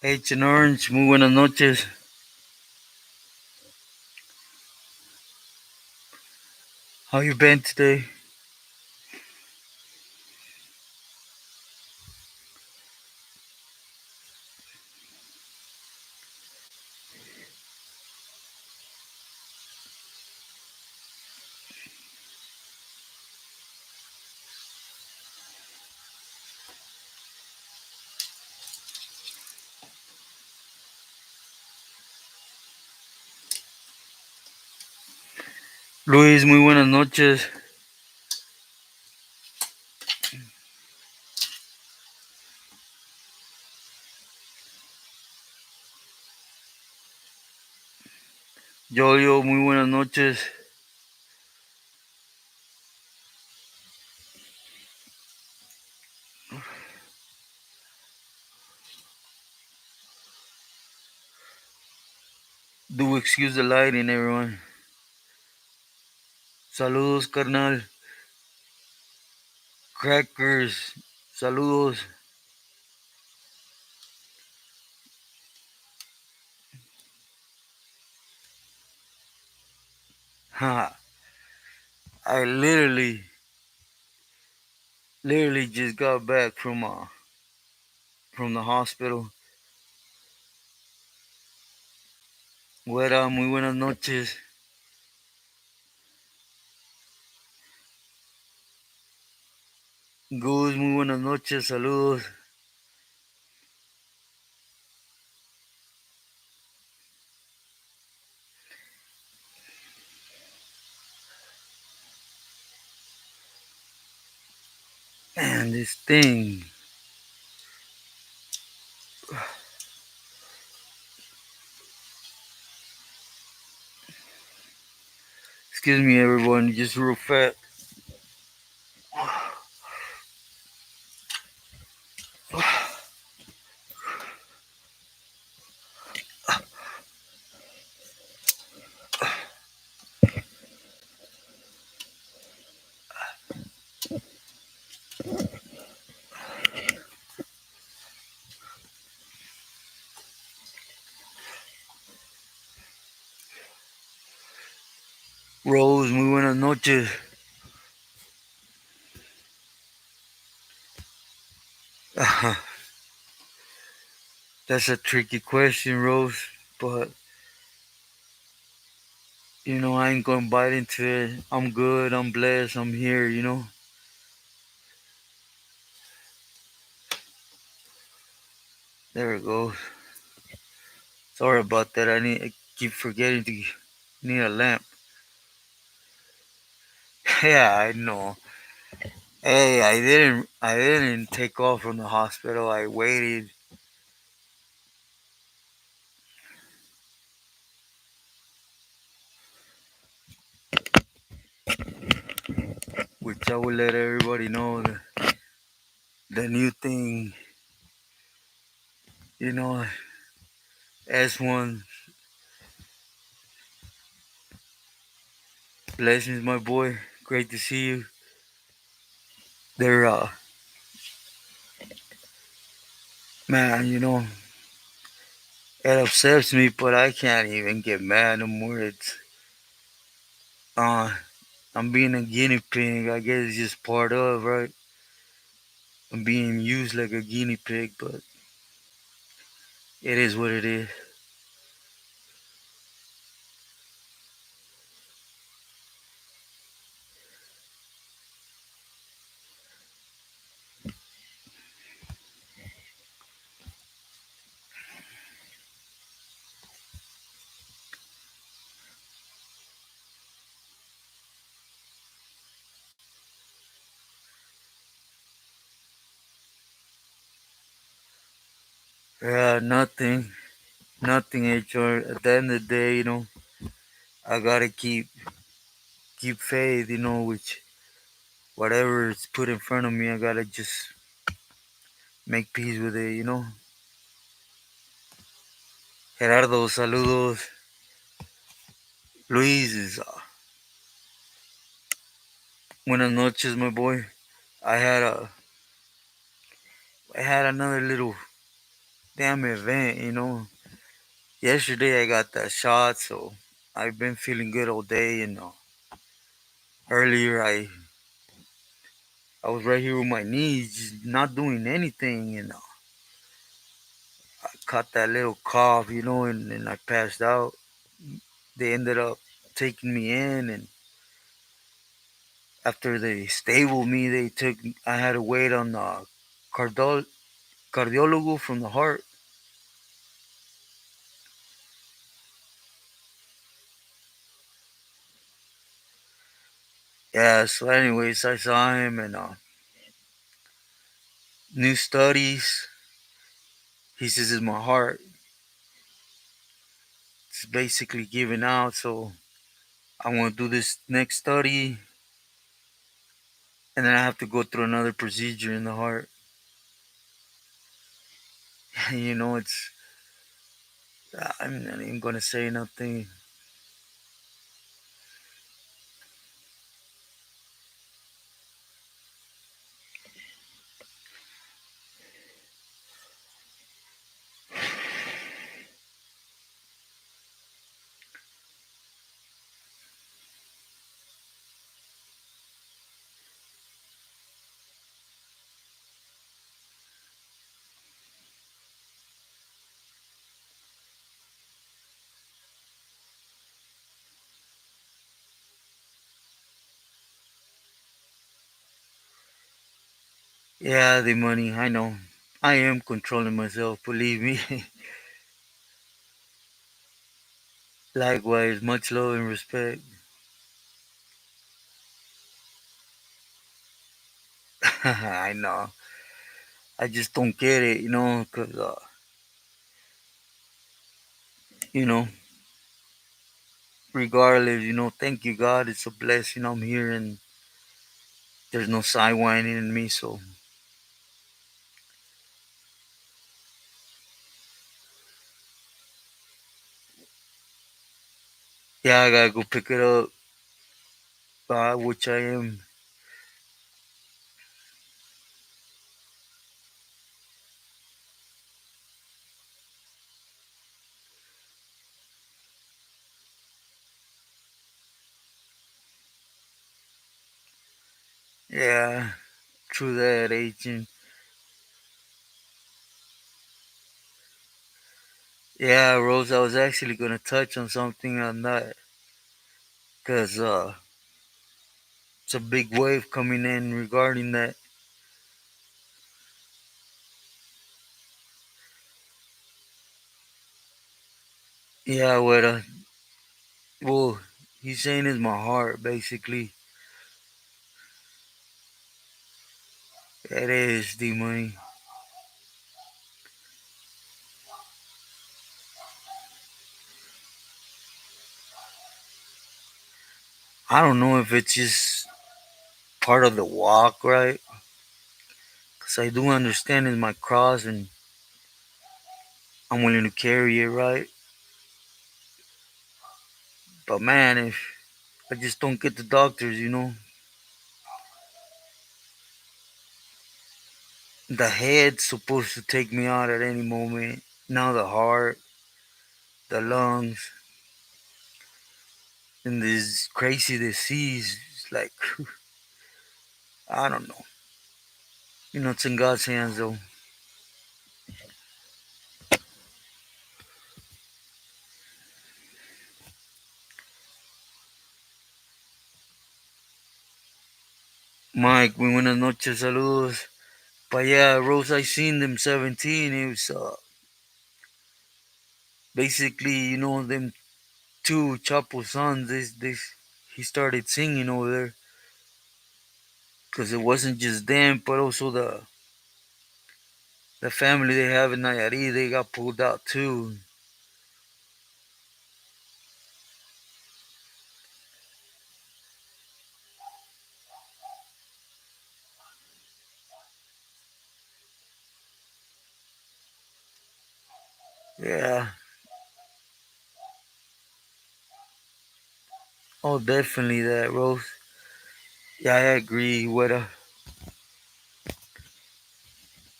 H and Orange, muy buenas noches. How you been today? Luis, muy buenas noches. Yo, muy buenas noches. Do excuse the lighting, everyone. Saludos, carnal. Crackers, saludos. Ha, I literally just got back from the hospital. Güera, muy buenas noches. Gus, muy buenas noches, saludos. Man, this thing. Excuse me, everyone, just real fast. Rose, muy buenas noches. That's a tricky question, Rose, but I ain't gonna bite into it. I'm good, I'm blessed, I'm here. There it goes. Sorry about that. I keep forgetting to need a lamp. Yeah, I know. Hey, I didn't take off from the hospital. I waited. Which I will let everybody know the new thing, you know, S1. Blessings, my boy. Great to see you. They're man, it upsets me, but I can't even get mad no more. Uh, I'm being a guinea pig. I guess it's just part of, right? I'm being used like a guinea pig, but it is what it is. Yeah, nothing, HR. At the end of the day, I gotta keep faith, which whatever is put in front of me, I gotta just make peace with it. Gerardo, saludos. Luis is buenas noches, my boy. I had a I had another little damn event, Yesterday I got that shot, so I've been feeling good all day. Earlier I was right here with my knees, just not doing anything. I caught that little cough, and I passed out. They ended up taking me in, and after they stable me, I had to wait on the cardio- cardiologo from the heart. Yeah, so anyways, I saw him, and new studies. He says it's my heart. It's basically giving out, so I want to do this next study, and then I have to go through another procedure in the heart. It's I'm not even gonna say nothing. Yeah, the money. I know. I am controlling myself. Believe me. Likewise, much love and respect. I know. I just don't get it, because you know, regardless, thank you God, it's a blessing. I'm here, and there's no sidewinding in me. So yeah, I gotta go pick it up. Which I am. Yeah, true that, agent. Yeah, Rose, I was actually gonna touch on something on that, cause it's a big wave coming in regarding that. Yeah, well, he's saying is my heart, basically. It is the money. I don't know if it's just part of the walk, right? Cause I do understand it's my cross, and I'm willing to carry it, right? But man, if I just don't get the doctors, the head's supposed to take me out at any moment. Now the heart, the lungs, and this crazy disease. It's like, I don't know. It's in God's hands, though. Mike, muy buenas noches, saludos. But yeah, Rose, I seen them 17. It was basically, them two Chapo sons. He started singing over there because it wasn't just them, but also the family they have in Nayarit. They got pulled out too. Yeah. Oh, definitely that, Rose. Yeah, I agree with her.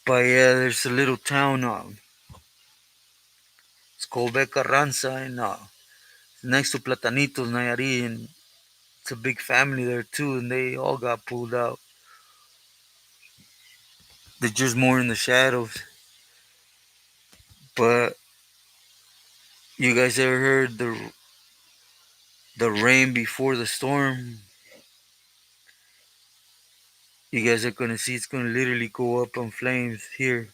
But yeah, there's a little town. Colbeck Carranza, and next to Platanitos, Nayarit, and it's a big family there too, and they all got pulled out. They're just more in the shadows. But you guys ever heard the rain before the storm? You guys are gonna see it's gonna literally go up on flames here.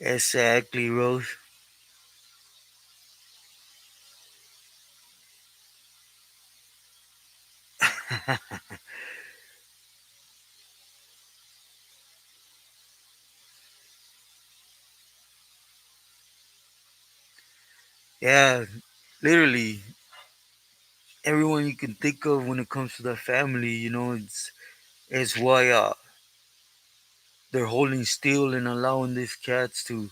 Exactly, Rose. Yeah, literally everyone you can think of when it comes to that family, it's why they're holding still and allowing these cats to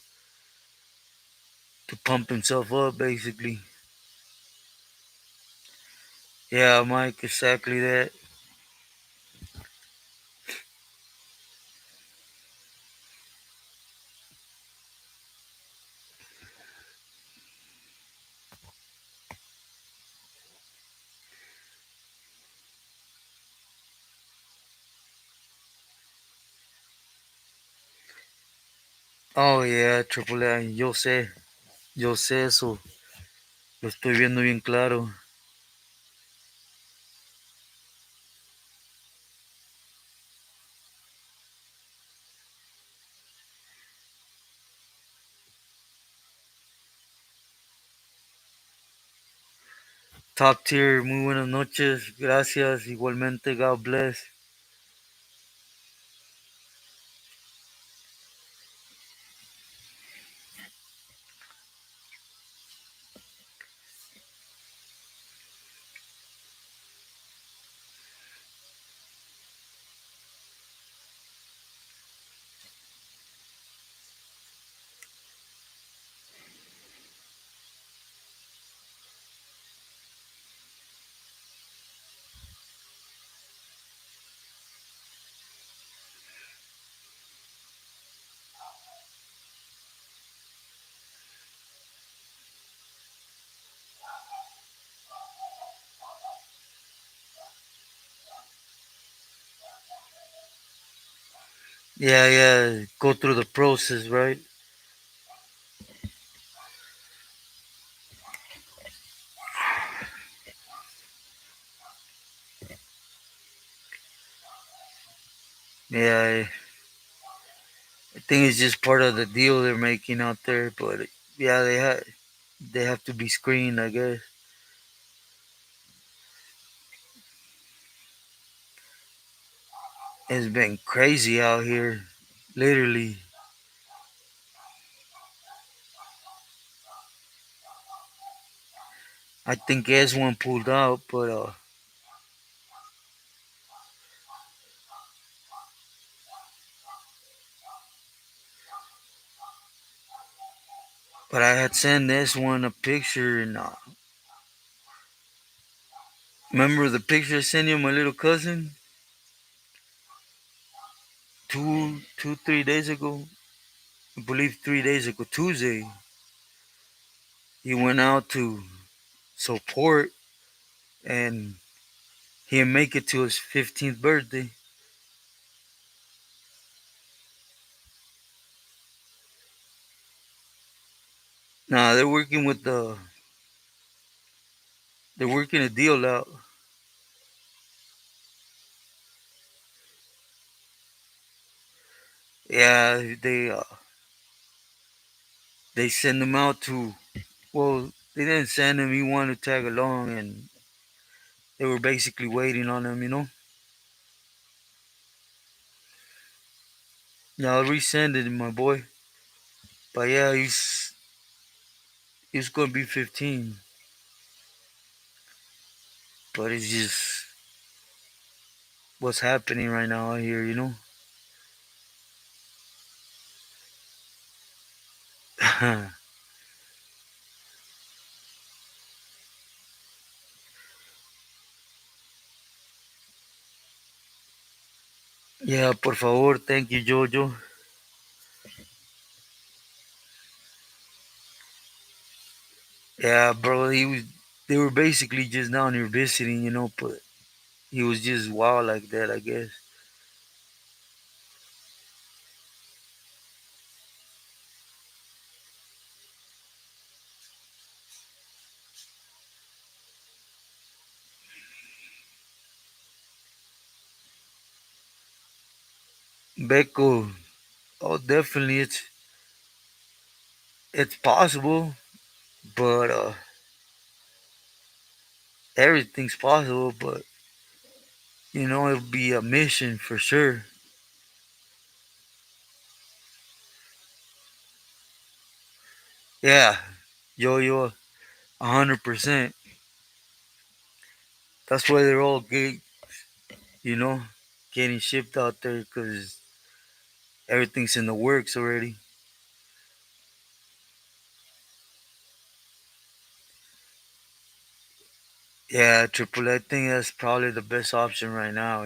pump himself up, basically. Yeah, Mike, exactly that. Oh yeah, Triple A, yo sé eso, lo estoy viendo bien claro. Top tier, muy buenas noches, gracias, igualmente, God bless. Yeah, yeah, go through the process, right? Yeah, I think it's just part of the deal they're making out there, but yeah, they have to be screened, I guess. It's been crazy out here, literally. I think S1 pulled out, but I had sent S1 a picture, and remember the picture I sent you, my little cousin, 3 days ago. I believe 3 days ago, Tuesday. He went out to support, and he didn't make it to his 15th birthday. Nah, they're working a deal out. Yeah, they send him out to. Well, they didn't send him. He wanted to tag along, and they were basically waiting on him. Yeah, I'll resend it, my boy. But yeah, he's gonna be 15. But it's just what's happening right now out here. Yeah, por favor, thank you, Jojo. Yeah, bro, they were basically just down here visiting, but he was just wild like that, I guess. Beko, oh, definitely, it's possible, but everything's possible, but it'll be a mission for sure. Yeah, yo, 100%. That's why they're all you know, getting shipped out there because everything's in the works already. Yeah, triple. I think that's probably the best option right now.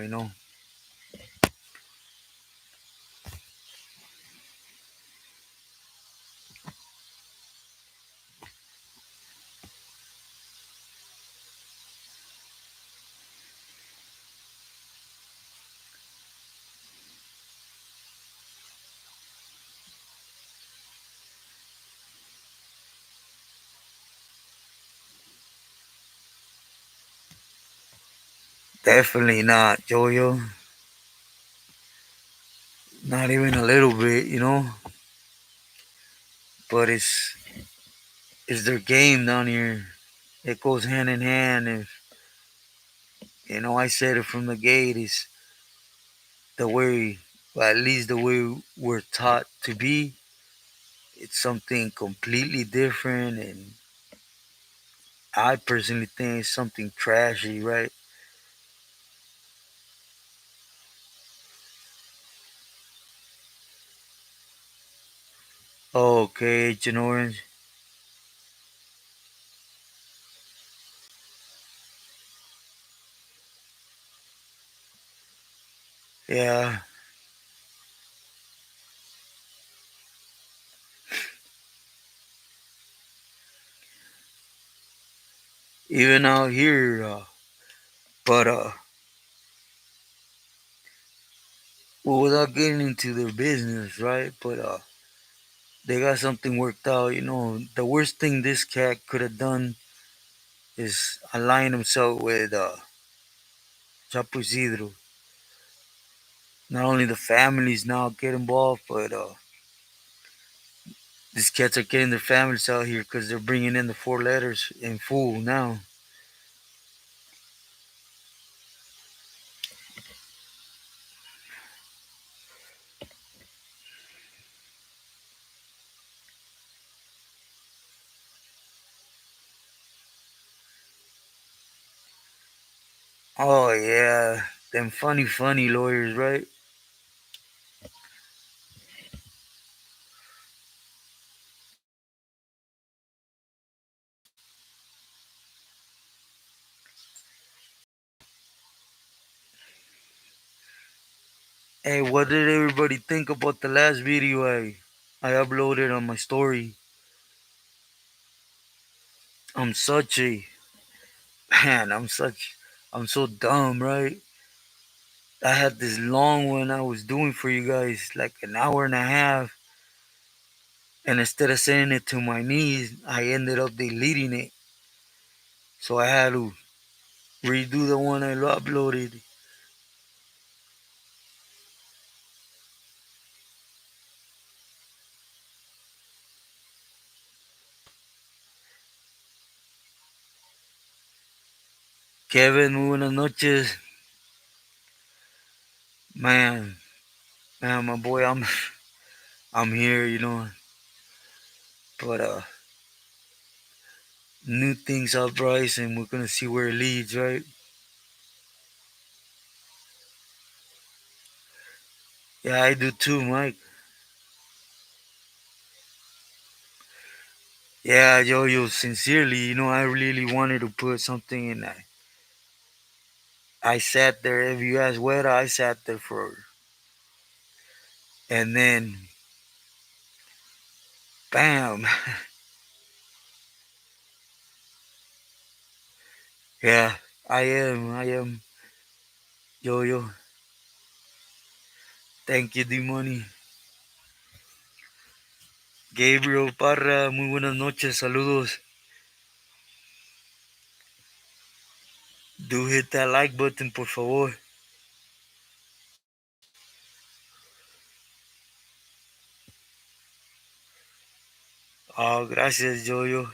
Definitely not, Jojo. Not even a little bit. But it's their game down here. It goes hand in hand. If I said it from the gate. Is the way, well, at least the way we're taught to be. It's something completely different, and I personally think it's something trashy, right? Oh, okay, Agent Orange. Yeah, even out here, but well, without getting into their business, right? But they got something worked out. The worst thing this cat could have done is align himself with Chapo Isidro. Not only the families now get involved, but these cats are getting their families out here because they're bringing in the four letters in full now. Oh yeah, them funny lawyers, right? Hey, what did everybody think about the last video I uploaded on my story? I'm such a man. I'm so dumb, right? I had this long one I was doing for you guys, like an hour and a half, and instead of sending it to my niece, I ended up deleting it. So I had to redo the one I uploaded. Kevin, muy buenas noches, man. Man, my boy, I'm here, but new things uprise, and we're gonna see where it leads, right? Yeah, I do too, Mike. Yeah, yo, sincerely, I really wanted to put something in. I sat there. If you ask where I sat there for, and then, bam. Yeah, I am. Yo. Thank you, D-Money. Gabriel Parra, muy buenas noches, saludos. Do hit that like button, por favor. Oh, gracias, Yo.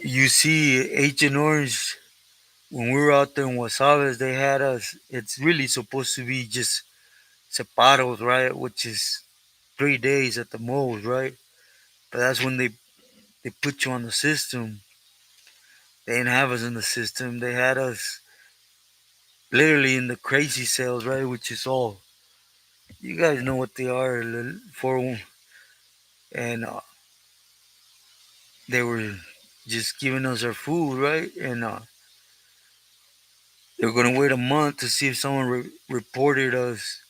You see, Agent Orange, when we were out there in Wasabes, they had us. It's really supposed to be just separos, right? Which is 3 days at the most, right? But that's when they put you on the system. They didn't have us in the system. They had us literally in the crazy cells, right? Which is all you guys know what they are for, and they were just giving us our food, right? And they were gonna wait a month to see if someone reported us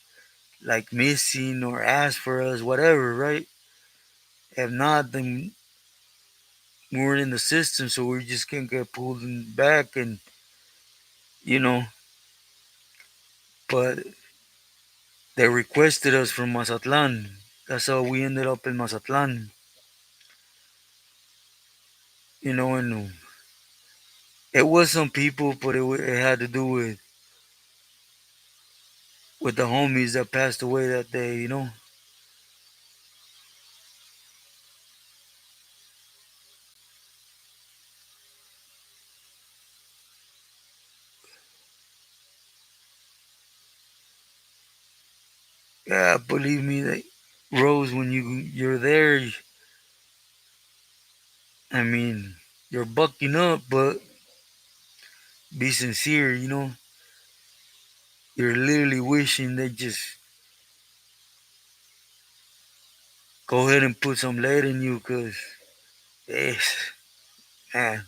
like missing or asked for us, whatever, right? If not, then we weren't in the system, so we just can't get pulled back, and you know. But they requested us from Mazatlan. That's how we ended up in Mazatlan, and it was some people, but it had to do with the homies that passed away that day. Yeah, believe me, Rose, when you're there, I mean, you're bucking up, but be sincere. You're literally wishing they just go ahead and put some lead in you, cause es, man,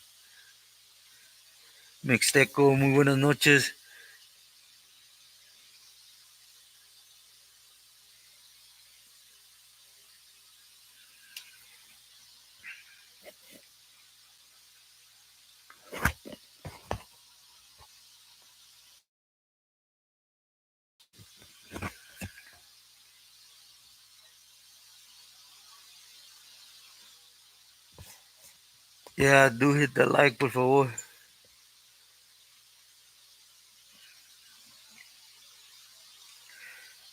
Mixteco, muy buenas noches. Yeah, do hit the like, por favor.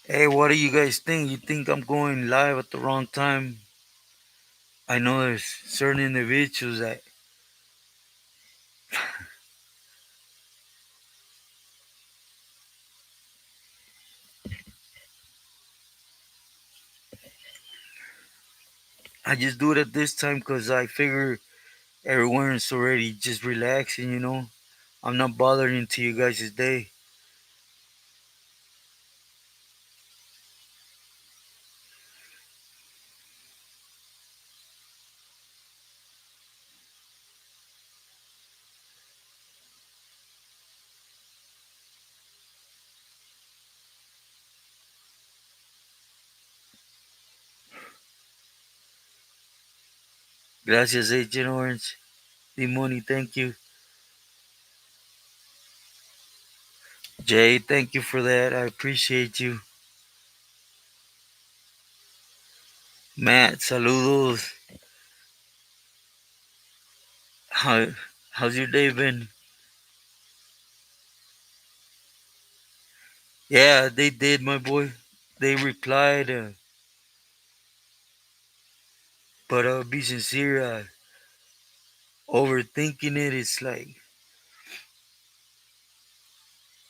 Hey, what do you guys think? You think I'm going live at the wrong time? I know there's certain individuals that I just do it at this time because I figure everyone's already just relaxing. I'm not bothering to you guys' day. Gracias, Agent Orange. The money, thank you. Jay, thank you for that. I appreciate you. Matt, saludos. How, how's your day been? Yeah, they did, my boy. They replied, but be sincere, overthinking it, it's like,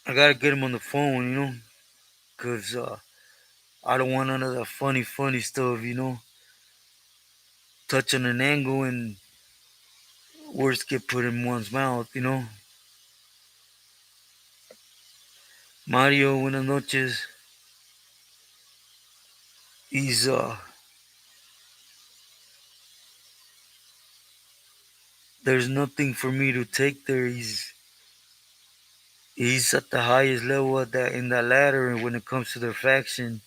I gotta get him on the phone, because I don't want none of that funny stuff. touch on an angle and words get put in one's mouth. Mario, buenas noches. He's there's nothing for me to take there. He's at the highest level of that in that ladder when it comes to their faction.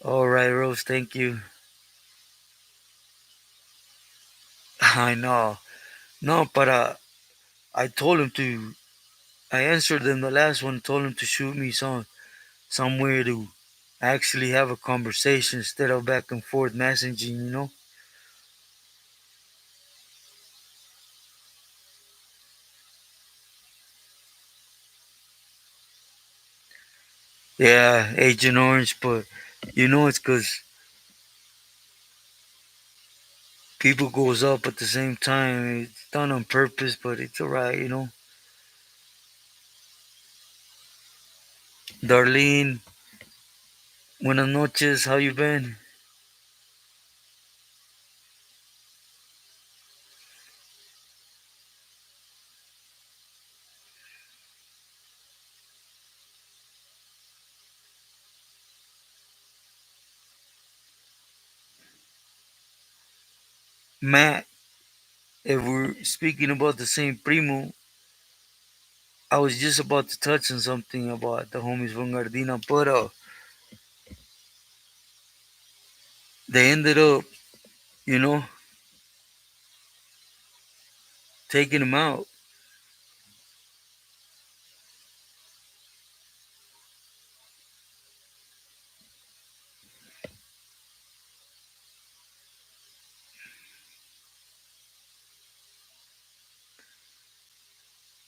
All right, Rose, thank you. I know. No, but I told him to. I answered him the last one. Told him to shoot me somewhere to actually have a conversation instead of back and forth messaging. Yeah, Agent Orange, but it's because people goes up at the same time. It's done on purpose, but it's alright. Darlene, buenas noches. How you been? Matt, if we're speaking about the same primo, I was just about to touch on something about the homies from Gardena, but they ended up, you know, taking him out.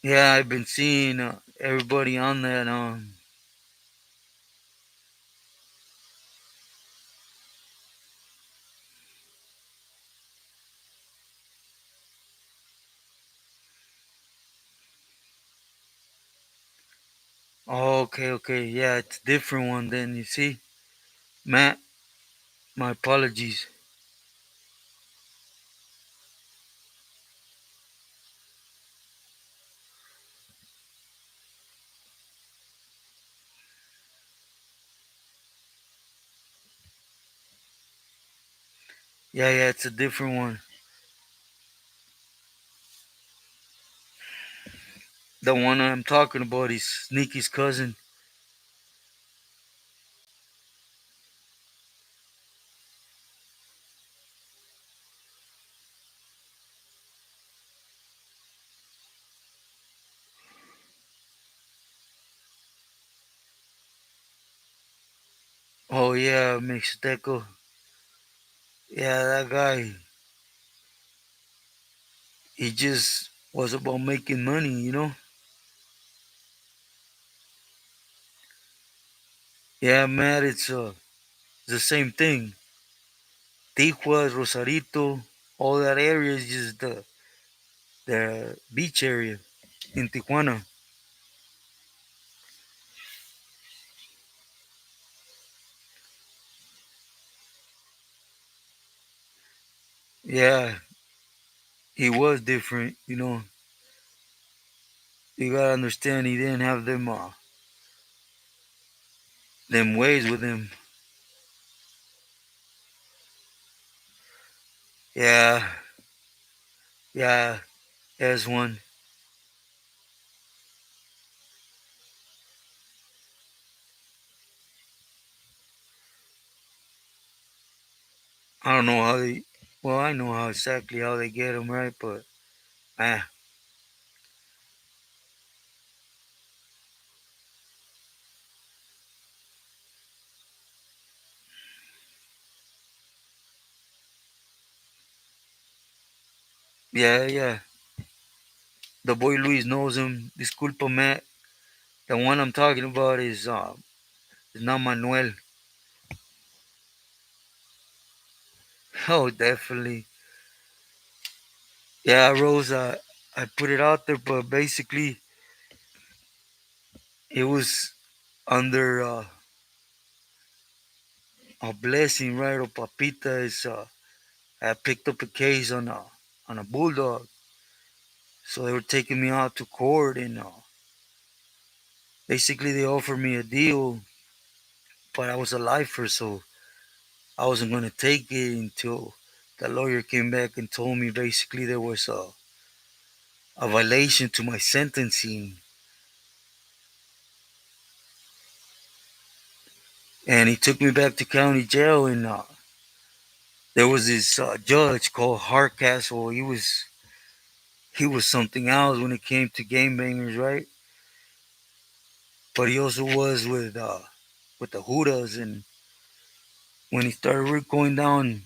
Yeah, I've been seeing everybody on that. Oh, okay, okay. Yeah, it's a different one then. You see, Matt, my apologies. Yeah, yeah, it's a different one. The one I'm talking about is Sneaky's cousin. Oh yeah, Mixteco. Yeah, that guy. He just was about making money. Yeah, Matt, it's the same thing. Tijuas, Rosarito, all that area is just the beach area in Tijuana. Yeah, he was different. You gotta understand he didn't have them ways with him. Yeah, yeah, as one. I don't know how they. Well, I know how exactly how they get him right, but ah, yeah, yeah. The boy Luis knows him. Disculpa, Matt. The one I'm talking about is not Manuel. Oh, definitely. Yeah, Rose. I put it out there, but basically, It was under a blessing, right? Or papita is I picked up a case on a bulldog, so they were taking me out to court, and basically they offered me a deal, but I was a lifer, so I wasn't going to take it until the lawyer came back and told me basically there was a violation to my sentencing, and he took me back to county jail, and there was this judge called Hardcastle. He was something else when it came to game bangers, right? But he also was with the Hudas, and when he started going down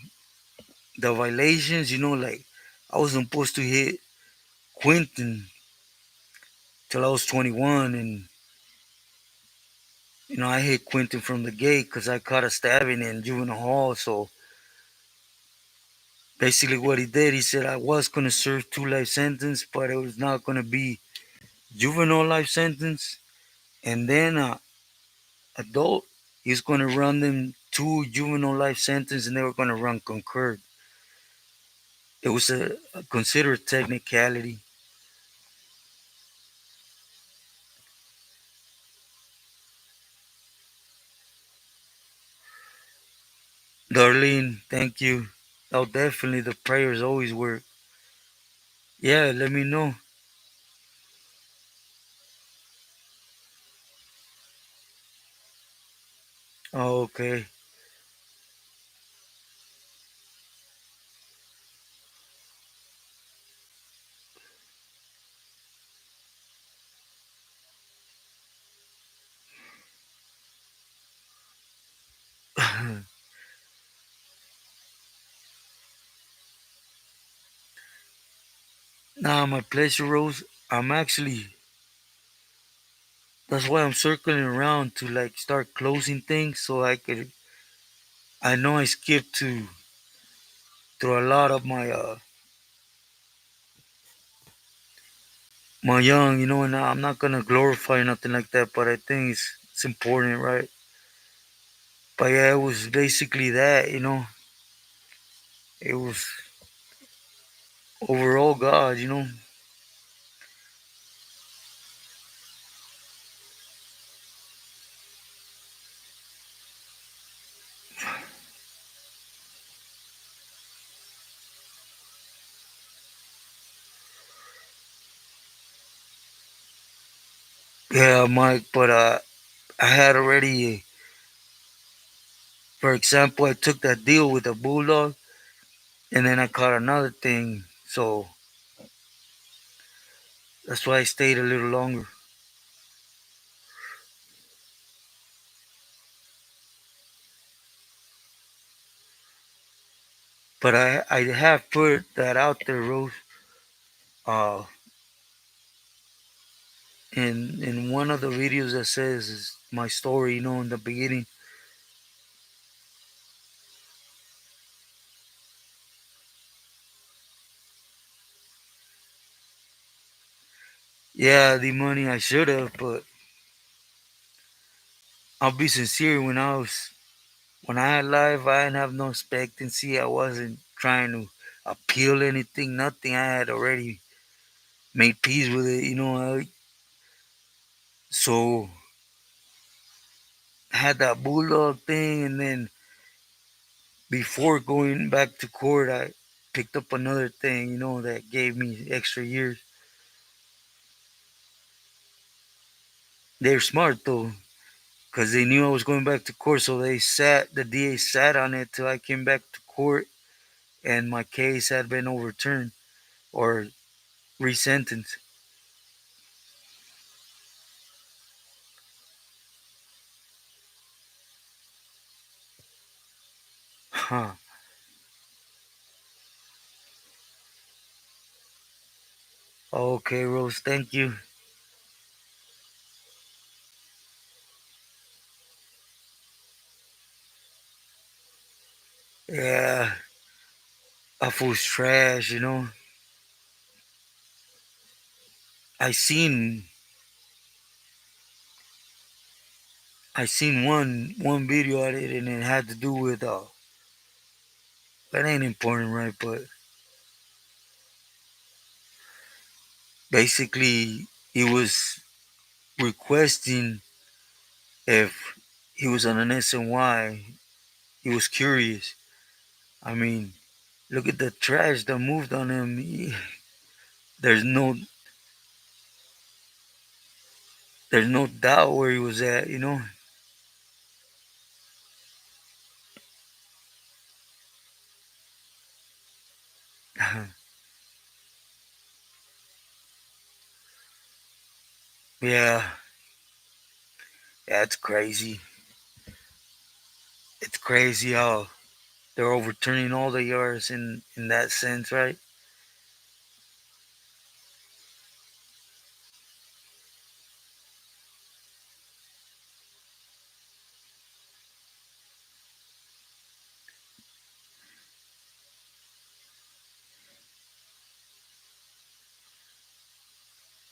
the violations, like I wasn't supposed to hit Quentin till I was 21, and I hit Quentin from the gate because I caught a stabbing in juvenile hall. So basically, what he did, he said I was gonna serve 2 life sentence, but it was not gonna be juvenile life sentence, and then adult. He's gonna run them 2 juvenile life sentence, and they were gonna run concurrent. It was a considered technicality. Darlene, thank you. Oh, definitely the prayers always work. Yeah, let me know. Oh, okay. Nah, my pleasure, Rose. I'm actually, that's why I'm circling around to like start closing things so I know I skipped through a lot of my young, and I'm not gonna glorify nothing like that, but I think it's important, right? But yeah, it was basically that. It was overall God. Yeah, Mike, but I had already, for example, I took that deal with the Bulldog, and then I caught another thing, so that's why I stayed a little longer. But I have put that out there, Rose, uh, in one of the videos that says is my story, in the beginning. Yeah, the money I should have, but I'll be sincere. When I had life, I didn't have no expectancy. I wasn't trying to appeal anything, nothing. I had already made peace with it. So I had that bulldog thing, and then before going back to court, I picked up another thing, that gave me extra years. They're smart though, because they knew I was going back to court, so the DA sat on it till I came back to court, and my case had been overturned or resentenced. Huh. Okay, Rose, thank you. Yeah, I fool's trash. I seen I seen one video at it, and it had to do with that ain't important, right? But basically, he was requesting if he was on an SNY. He was curious. I mean, look at the trash that moved on him. There's no there's no doubt where he was at. Yeah, yeah, it's crazy. It's crazy how they're overturning all the yards in that sense, right?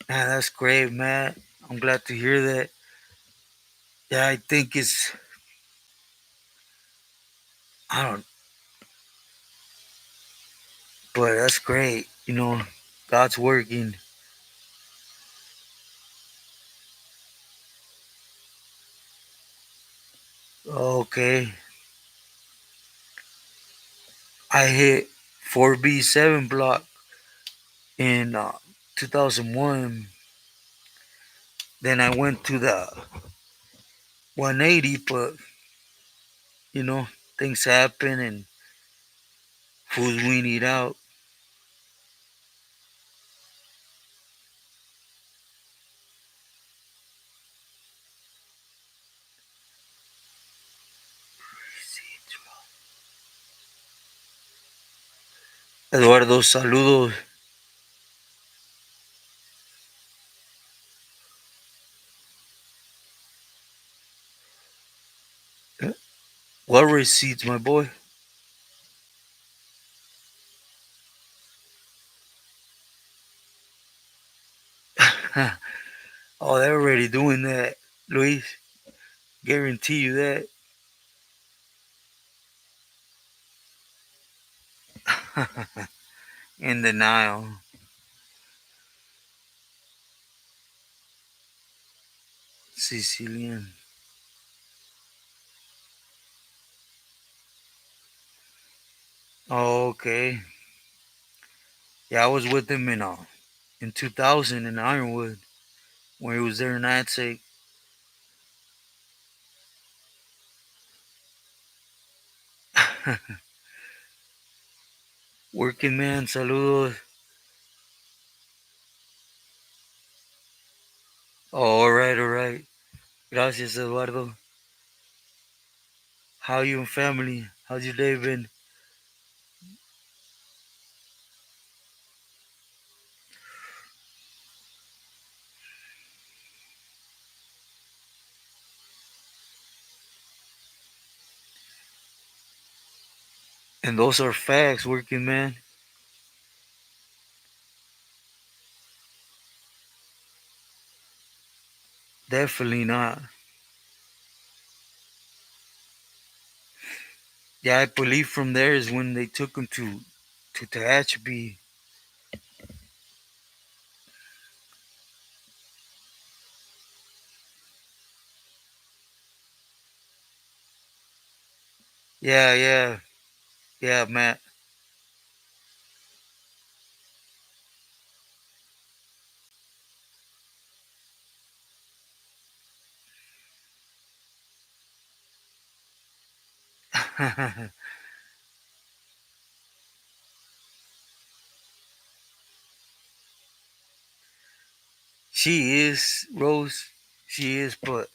Man, that's great, man. I'm glad to hear that. Yeah, I think I don't, but that's great. God's working. Okay, I hit 4B7 block in 2001. Then I went to the 180, but you know, things happen and fools weaned out. Eduardo, saludos. What receipts, my boy? Oh, they're already doing that, Luis. Guarantee you that. In denial. Sicilian. Oh, okay. Yeah, I was with him in 2000 in Ironwood when he was there in Adsec. Working man, saludos. Oh, all right, all right. Gracias, Eduardo. How you and family? How's your day been? And those are facts, working man. Definitely not. Yeah, I believe from there is when they took him to Tehachapi. Yeah, yeah, yeah, Matt. She is Rose. She is, but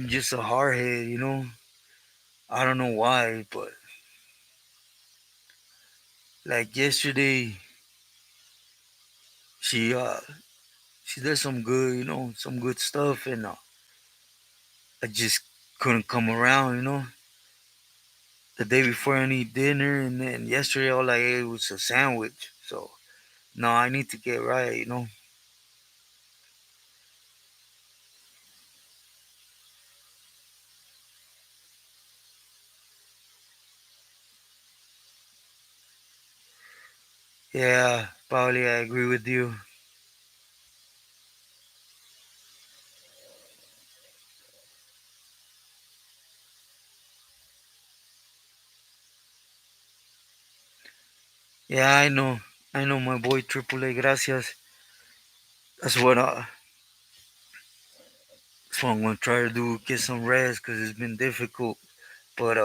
just a hardhead. I don't know why, but like yesterday, she uh she did some good stuff, and I just couldn't come around. The day before I need dinner, and then yesterday all I ate was a sandwich. So no, I need to get right. Yeah, probably I agree with you. Yeah, I know. I know my boy Triple A. Gracias. That's what that's what I'm gonna try to do. Get some rest because it's been difficult, but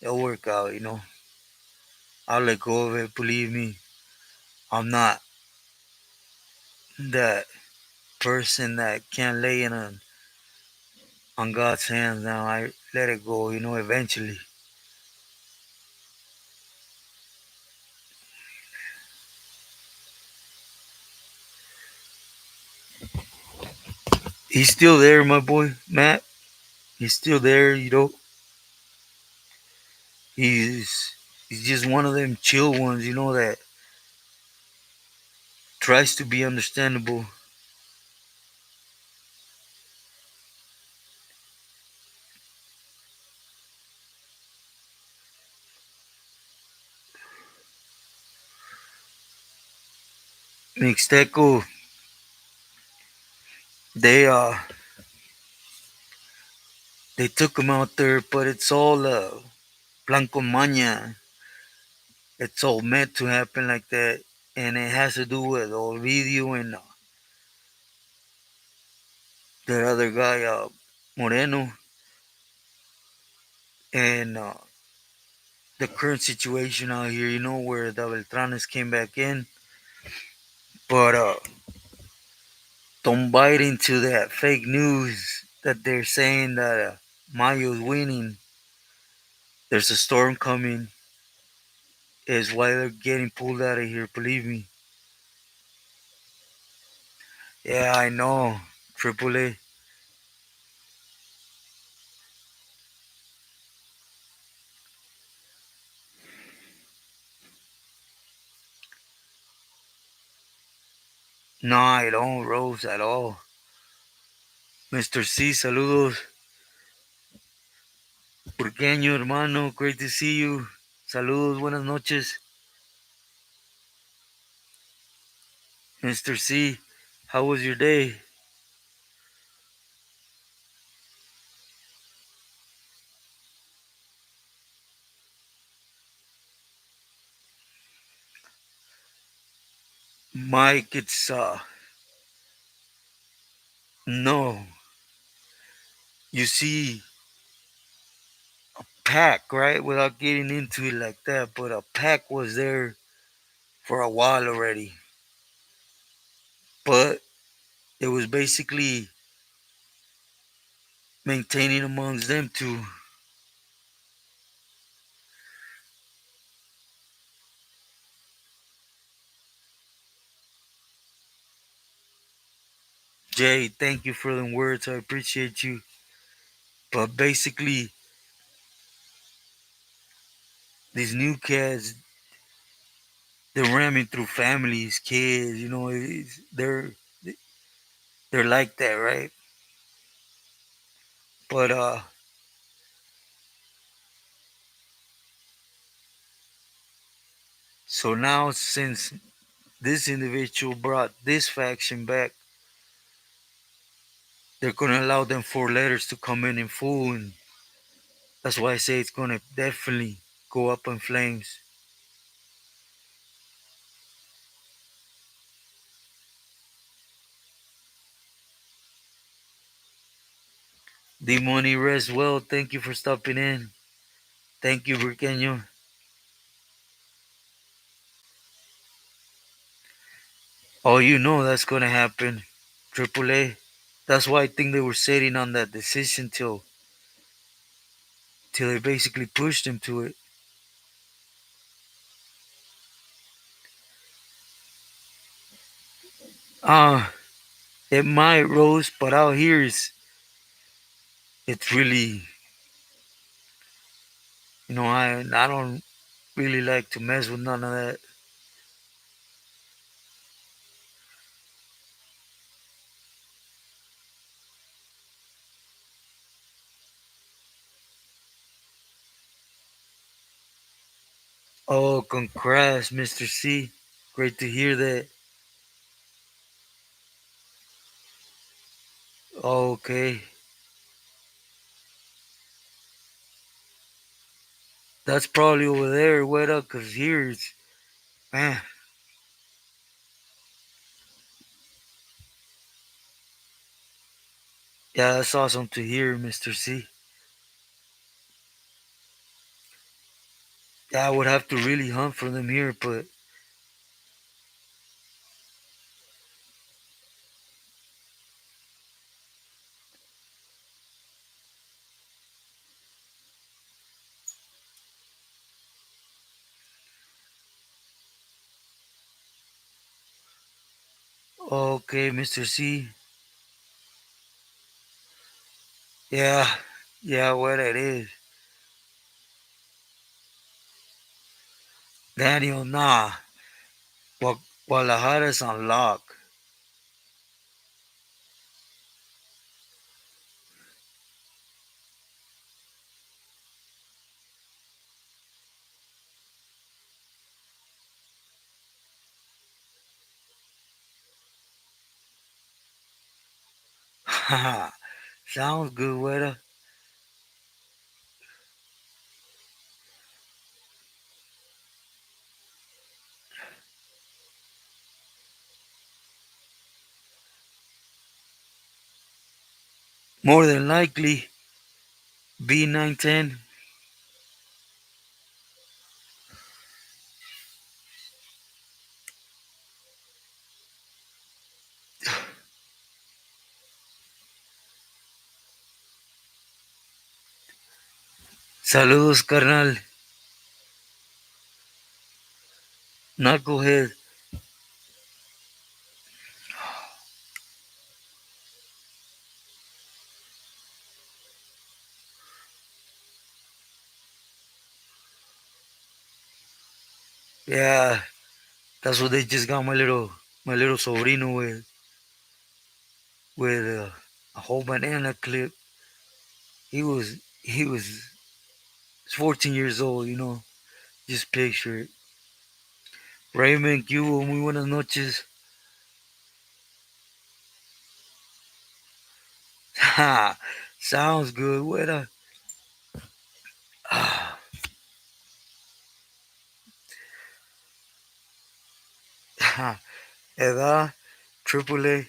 it'll work out. I'll let go of it. Believe me, I'm not that person that can't lay in on God's hands. Now I let it go. Eventually. He's still there, my boy Matt. He's still there. He's he's just one of them chill ones. That tries to be understandable. Mixteco, they they took him out there, but it's all Blanco Maña. It's all meant to happen like that, and it has to do with Ovidio and that other guy, Moreno, and the current situation out here. Where the Beltranes came back in, but don't bite into that fake news that they're saying that Mayo's winning. There's a storm coming. Is why they're getting pulled out of here. Believe me. Yeah, I know. Triple A. No, I don't, Rose, at all. Mr. C, saludos. Porqueño, hermano, great to see you. Saludos, buenas noches. Mr. C, how was your day? Mike, it's, no. You see, Pack, right? Without getting into it like that, but a Pack was there for a while already. But it was basically maintaining amongst them two. Jay, thank you for the words. I appreciate you. But basically, these new cats, they're ramming through families, kids. They're like that, right? But so now since this individual brought this faction back, they're gonna allow them four letters to come in full, and that's why I say it's gonna definitely go up in flames. The money rest well. Thank you for stopping in. Thank you, Briqueño. Oh, that's gonna happen. Triple A. That's why I think they were sitting on that decision till they basically pushed him to it. Uh, it might Rose, but out here it's really I don't really like to mess with none of that. Oh, congrats, Mr. C. Great to hear that. Okay. That's probably over there, what up? Cause here it's, man, yeah, that's awesome to hear, Mr. C. Yeah, I would have to really hunt for them here, but okay, Mr. C. Yeah, yeah, what it is. Daniel, nah. Guadalajara's on lock. Sounds good, weather. More than likely, B910. Saludos, carnal. Knucklehead. Yeah, that's what they just got my little sobrino with a whole banana clip. He was 14 years old. Just picture it. Raymond, ¿qué hubo? Muy buenas noches. Ha, sounds good. What a edad, triple A.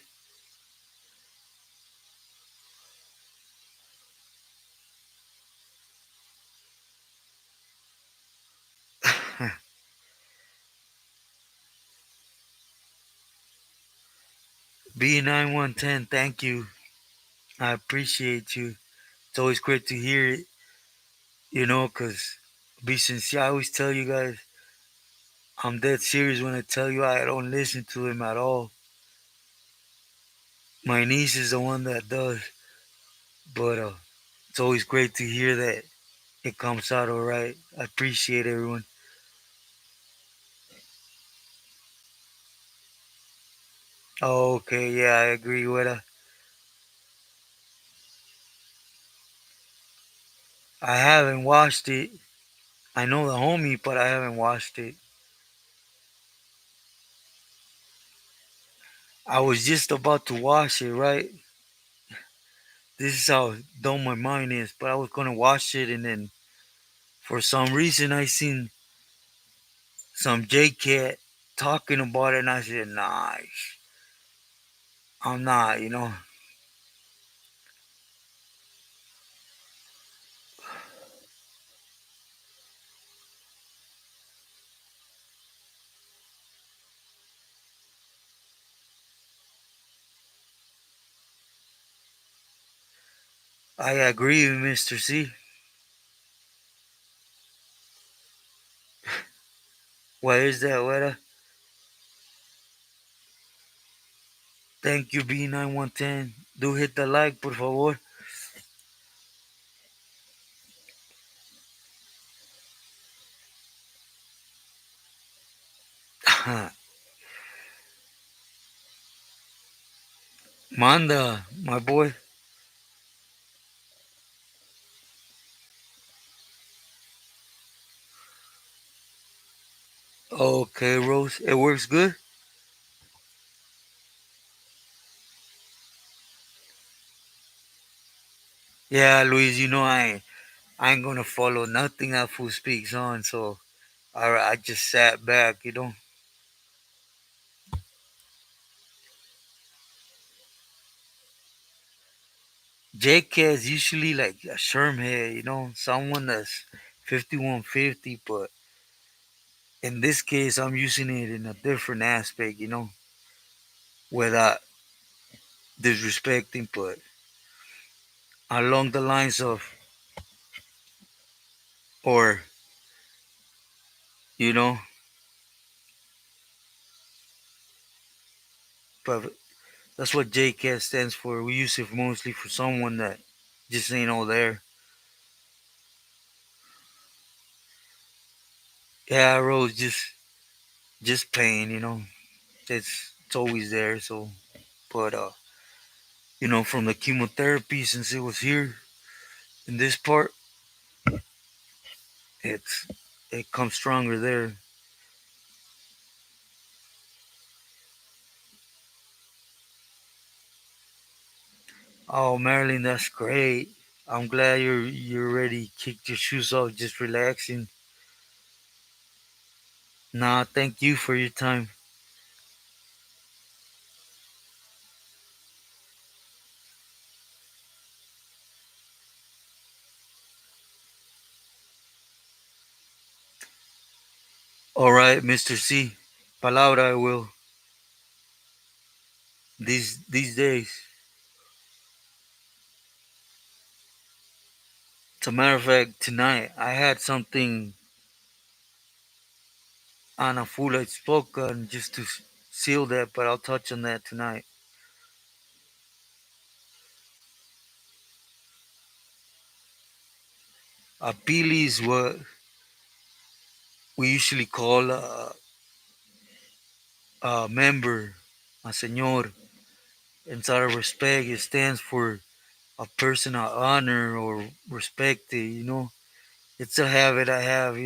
B9110. Thank you. I appreciate you. It's always great to hear it. Cause be sincere. I always tell you guys, I'm dead serious when I tell you I don't listen to him at all. My niece is the one that does, but it's always great to hear that it comes out all right. I appreciate everyone. Oh, okay, yeah, I agree with her. I haven't watched it. I know the homie, but I haven't watched it. I was just about to watch it, right? This is how dumb my mind is, but I was gonna watch it, and then for some reason I seen some J Cat talking about it, and I said, nah, I'm not. I agree with Mr. C. Why is that, Weta? Thank you, B9110. Do hit the like, por favor. Manda, my boy. Okay, Rose. It works good? Yeah, Luis, I ain't gonna follow nothing that fool speaks on, so I just sat back. JK is usually like a Sherm head, someone that's 5150, but in this case, I'm using it in a different aspect, without disrespecting, but along the lines of, or, you know, but that's what JK stands for. We use it mostly for someone that just ain't all there. Yeah, Rose, just pain. It's always there. So, but from the chemotherapy, since it was here in this part, it's it comes stronger there. Oh, Marilyn, that's great. I'm glad you're ready. Kicked your shoes off, just relaxing. Nah, thank you for your time. All right, Mr. C. Palabra, I will. These days. As a matter of fact, tonight I had something on a full outspoken just to seal that, but I'll touch on that tonight. A pili is what we usually call a member, a señor. Inside of respect, it stands for a person I honor or respect. It's a habit I have.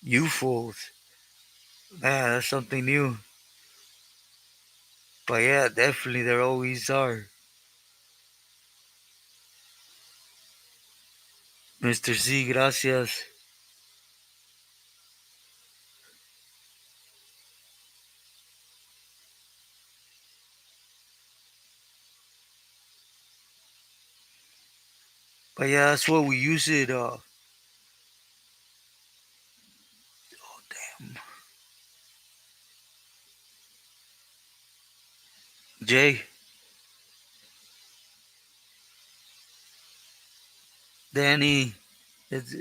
You fools. Yeah, that's something new. But yeah, definitely there always are. Mr. C, gracias. But yeah, that's what we use it. Jay, Danny, it's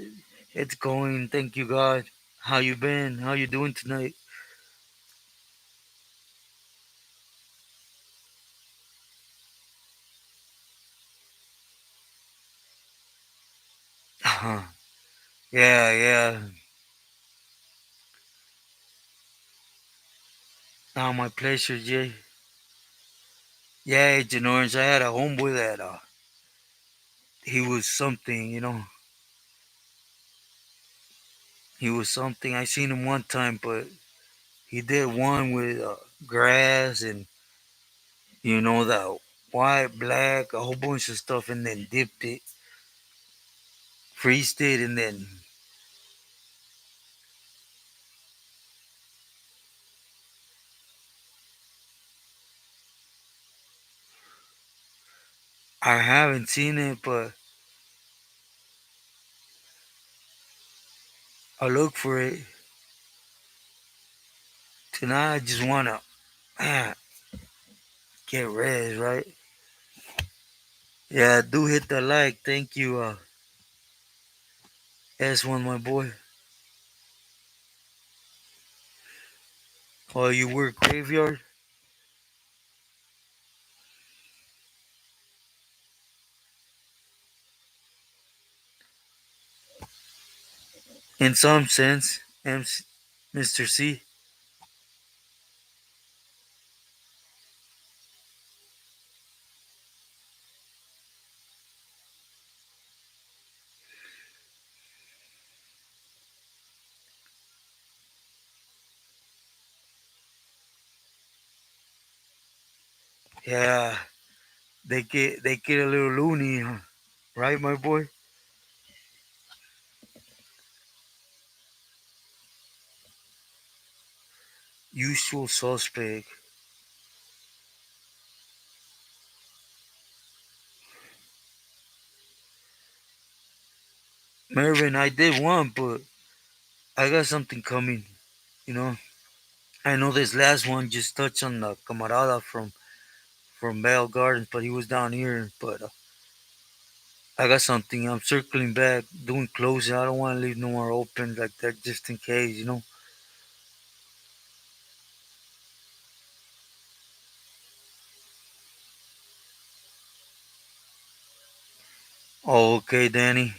it's going. Thank you, God. How you been? How you doing tonight? Yeah, yeah. Now my pleasure, Jay. Yeah, Agent Orange. I had a homeboy that he was something. He was something. I seen him one time, but he did one with grass and that white, black, a whole bunch of stuff, and then dipped it, freezed it, and then I haven't seen it, but I look for it tonight. I just wanna man, get res right. Yeah, do hit the like. Thank you, S1, my boy. Oh, you work graveyard? In some sense, Mr. C. Yeah, they get a little loony, huh? Right, my boy? Usual suspect. Mervin, I did one, but I got something coming, you know. I know this last one just touched on the camarada from Bell Gardens, but he was down here. But I got something. I'm circling back, doing closing. I don't want to leave no more open like that, just in case, you know. Oh, okay, Danny.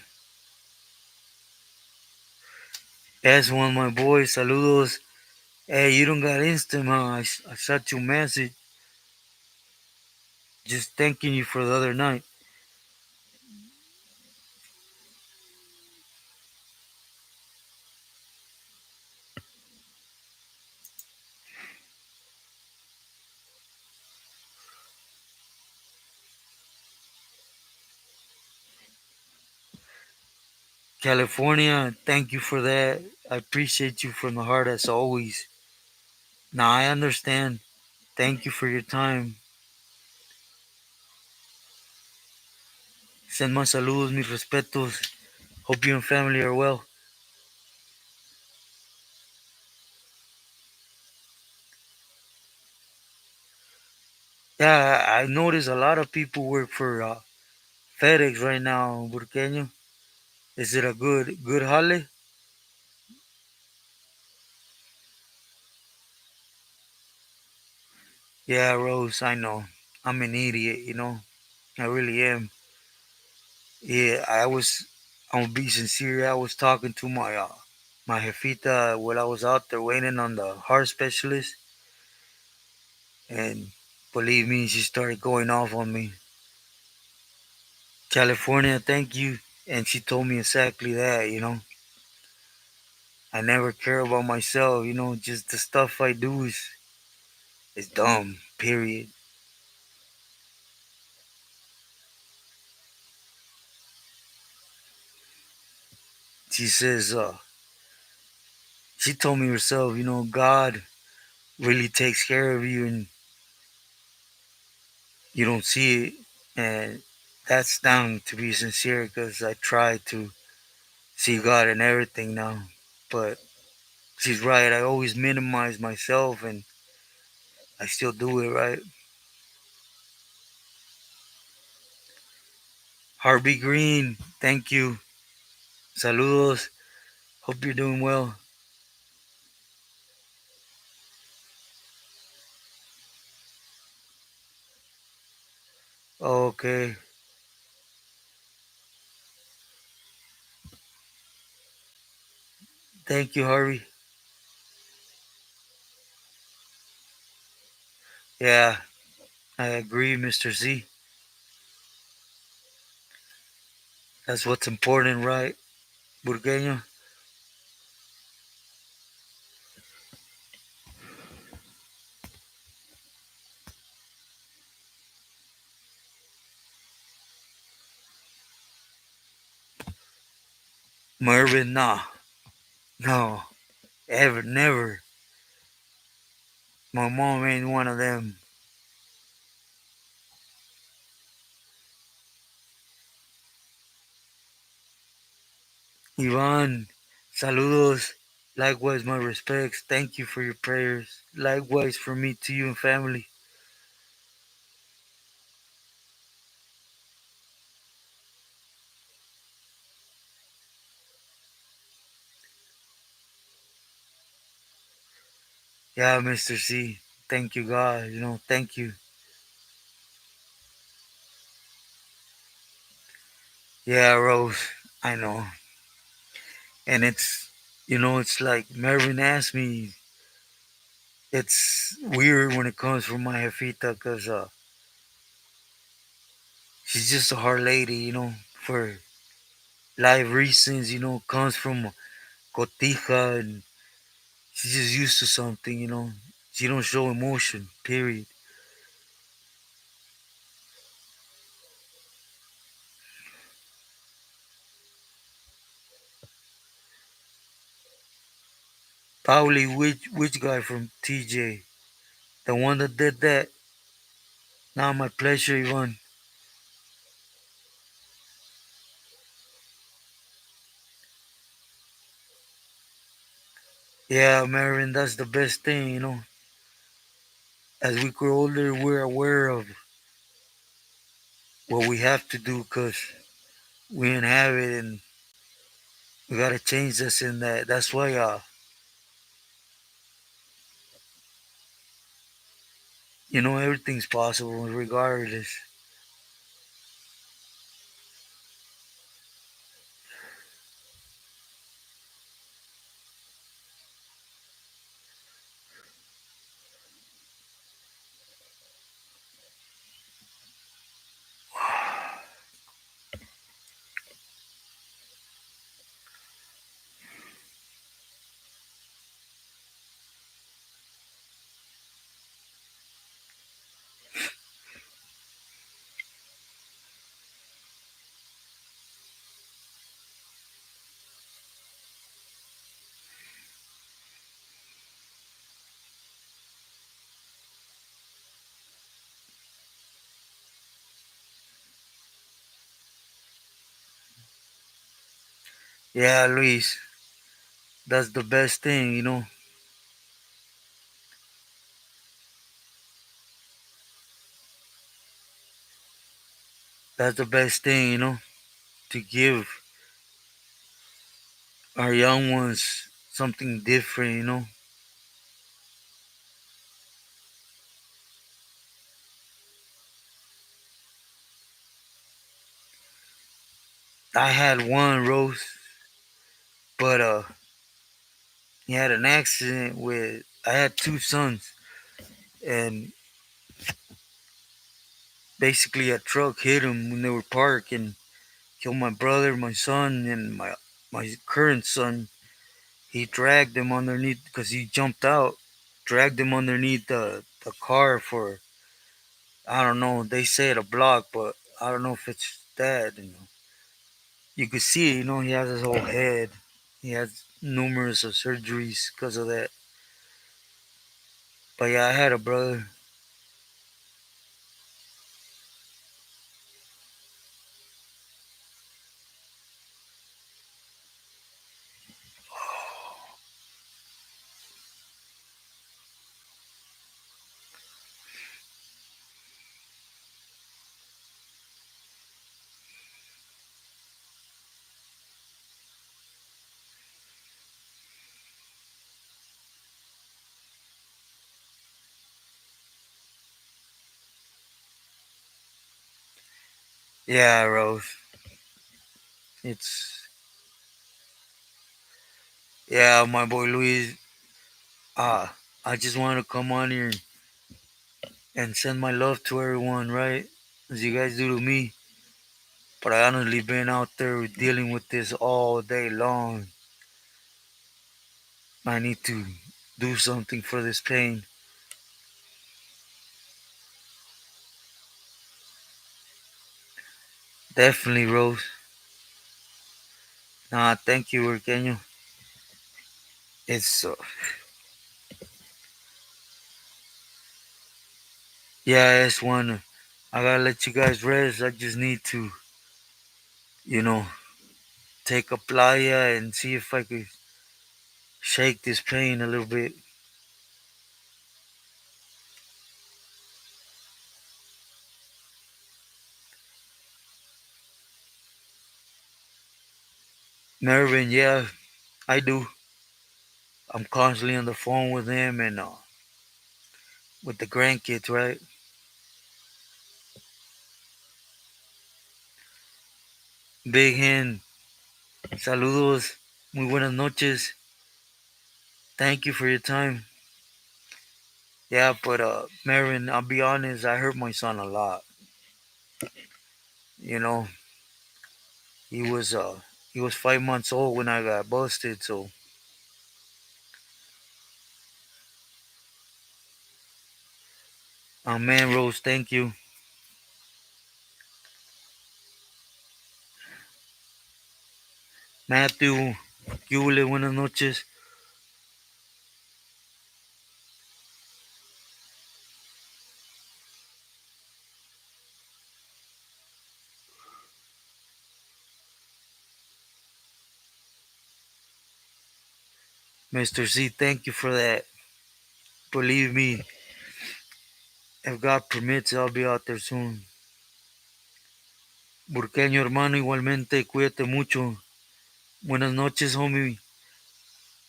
That's one of my boys. Saludos. Hey, you don't got instant, huh? I shot you a message just thanking you for the other night. California, thank you for that. I appreciate you from the heart as always. Now I understand. Thank you for your time. Send my saludos, mis respetos. Hope you and family are well. Yeah, I notice a lot of people work for FedEx right now, Burqueño. Is it a good holiday? Yeah, Rose, I know. I'm an idiot, you know. I really am. Yeah, I'm gonna be sincere. I was talking to my jefita while I was out there waiting on the heart specialist, and believe me, she started going off on me. California, thank you. And she told me exactly that, you know. I never care about myself, you know, just the stuff I do is dumb, period. She says, she told me herself, you know, God really takes care of you and you don't see it. And that's down to be sincere because I try to see God in everything now. But she's right. I always minimize myself and I still do it, right? Harvey Green, thank you. Saludos. Hope you're doing well. Okay. Thank you, Harvey. Yeah, I agree, Mr. Z. That's what's important, right, Burgueño? Mervin, nah. No. Ever, never. My mom ain't one of them. Ivan, saludos. Likewise, my respects. Thank you for your prayers. Likewise for me to you and family. Yeah, Mr. C. Thank you, God. You know, thank you. Yeah, Rose. I know. And it's like Mervin asked me. It's weird when it comes from my jefita because she's just a hard lady, you know, for life reasons, you know, comes from Cotija and she's just used to something, you know. She don't show emotion, period. Probably which guy from TJ? The one that did that? Now my pleasure, Ivan. Yeah, Marvin, that's the best thing. As we grow older, we're aware of what we have to do because we inhabit and we gotta change this and that. That's why, everything's possible regardless. Yeah, Luis, that's the best thing. That's the best thing, to give our young ones something different. I had one Rose, but he had an accident with. I had two sons, and basically a truck hit them when they were parked and killed my brother, my son, and my current son. He dragged him underneath because he jumped out. Dragged him underneath the car for, I don't know. They said a block, but I don't know if it's that. You could see, he has his whole head. He has numerous of surgeries because of that. But yeah, I had a brother. Yeah, Rose. It's yeah, my boy Luis. I just want to come on here and send my love to everyone, right? As you guys do to me. But I honestly been out there dealing with this all day long. I need to do something for this pain. Definitely, Rose. Nah, thank you, Urqueño. It's yeah, it's one. I gotta let you guys rest. I just need to, you know, take a playa and see if I could shake this pain a little bit. Mervin, yeah, I do. I'm constantly on the phone with him and with the grandkids, right? Big Hen, saludos, muy buenas noches. Thank you for your time. Yeah, but Mervin, I'll be honest, I hurt my son a lot. You know, he was uh he was 5 months old when I got busted, so man Rose, thank you. Matthew, ¿qué hubo? Buenas noches. Mr. C, thank you for that. Believe me, if God permits, I'll be out there soon. Burqueño hermano, igualmente, cuídate mucho. Buenas noches, homie.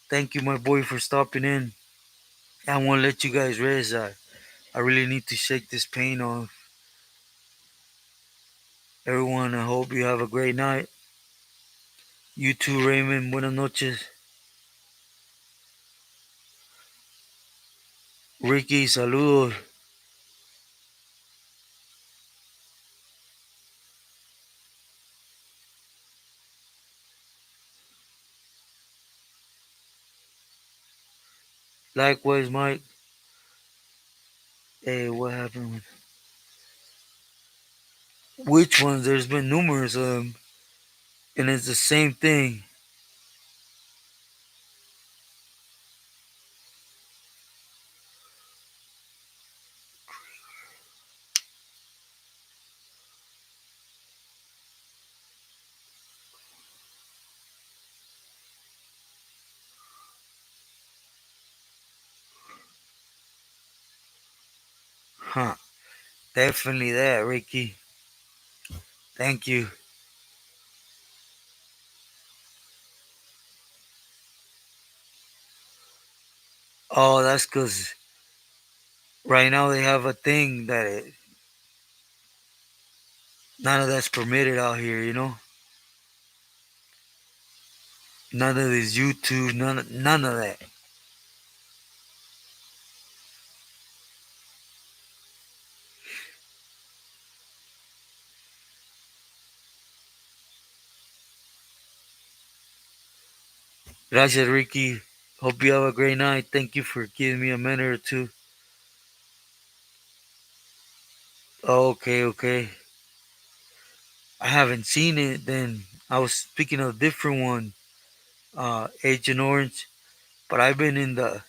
Thank you, my boy, for stopping in. I won't let you guys rest. I really need to shake this pain off. Everyone, I hope you have a great night. You too, Raymond. Buenas noches. Ricky, saludos. Likewise, Mike. Hey, what happened? Which ones? There's been numerous of them, and it's the same thing. Huh. Definitely that, Ricky. Thank you. Oh, that's because right now they have a thing that none of that's permitted out here, you know? None of this YouTube, none of that. Gracias, Ricky. Hope you have a great night. Thank you for giving me a minute or two. Okay, okay. I haven't seen it then. I was speaking of a different one, Agent Orange, but I've been in the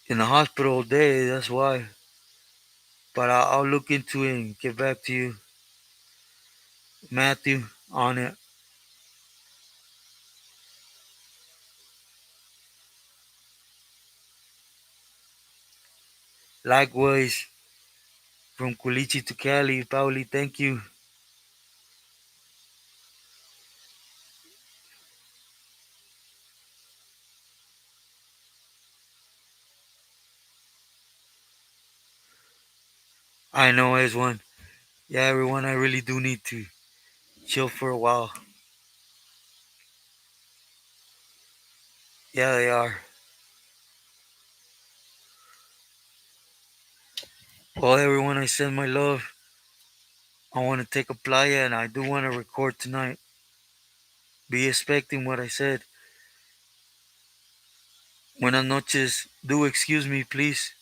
hospital all day, that's why. But I'll look into it and get back to you, Matthew, on it. Likewise, from Culichi to Cali, Pauli, thank you. I know as one. Yeah, everyone, I really do need to chill for a while. Yeah, they are. Well, everyone, I send my love. I want to take a playa and I do want to record tonight. Be expecting what I said. Buenas noches. Do excuse me, please.